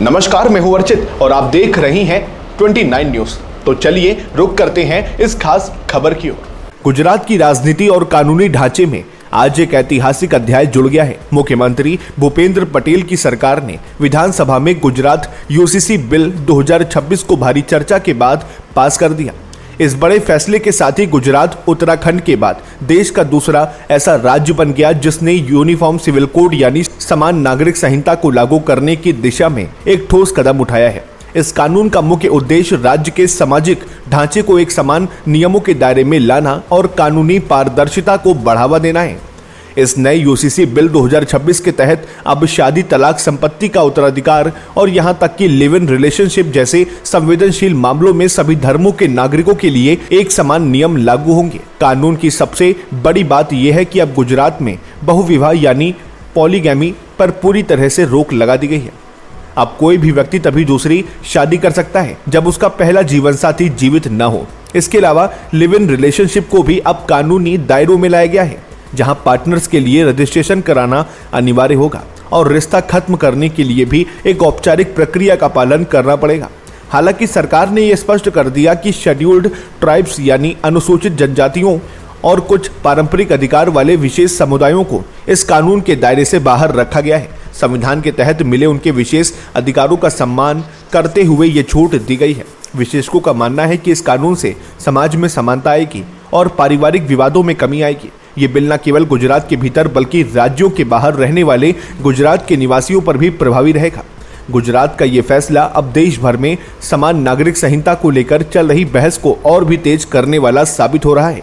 नमस्कार, मैं हूं अर्चित और आप देख रही हैं 29 न्यूज। तो चलिए रुक करते हैं इस खास खबर की ओर। गुजरात की राजनीति और कानूनी ढांचे में आज एक ऐतिहासिक अध्याय जुड़ गया है। मुख्यमंत्री भूपेंद्र पटेल की सरकार ने विधानसभा में गुजरात यूसीसी बिल 2026 को भारी चर्चा के बाद पास कर दिया। इस बड़े फैसले के साथ ही गुजरात उत्तराखंड के बाद देश का दूसरा ऐसा राज्य बन गया जिसने यूनिफॉर्म सिविल कोड यानी समान नागरिक संहिता को लागू करने की दिशा में एक ठोस कदम उठाया है। इस कानून का मुख्य उद्देश्य राज्य के सामाजिक ढांचे को एक समान नियमों के दायरे में लाना और कानूनी पारदर्शिता को बढ़ावा देना है। इस नए यूसीसी बिल 2026 के तहत अब शादी, तलाक, संपत्ति का उत्तराधिकार और यहां तक कि लिव इन रिलेशनशिप जैसे संवेदनशील मामलों में सभी धर्मों के नागरिकों के लिए एक समान नियम लागू होंगे। कानून की सबसे बड़ी बात यह है कि अब गुजरात में बहुविवाह यानी पॉलीगैमी पर पूरी तरह से रोक लगा दी गई है। अब कोई भी व्यक्ति तभी दूसरी शादी कर सकता है जब उसका पहला जीवन साथी जीवित न हो। इसके अलावा लिव इन रिलेशनशिप को भी अब कानूनी दायरों में लाया गया है, जहां पार्टनर्स के लिए रजिस्ट्रेशन कराना अनिवार्य होगा और रिश्ता खत्म करने के लिए भी एक औपचारिक प्रक्रिया का पालन करना पड़ेगा। हालांकि सरकार ने यह स्पष्ट कर दिया कि शेड्यूल्ड ट्राइब्स यानी अनुसूचित जनजातियों और कुछ पारंपरिक अधिकार वाले विशेष समुदायों को इस कानून के दायरे से बाहर रखा गया है। संविधान के तहत मिले उनके विशेष अधिकारों का सम्मान करते हुए ये छूट दी गई है। विशेषज्ञों का मानना है कि इस कानून से समाज में समानता आएगी और पारिवारिक विवादों में कमी आएगी। ये बिल न केवल गुजरात के भीतर बल्कि राज्यों के बाहर रहने वाले गुजरात के निवासियों पर भी प्रभावी रहेगा। गुजरात का ये फैसला अब देश भर में समान नागरिक संहिता को लेकर चल रही बहस को और भी तेज करने वाला साबित हो रहा है।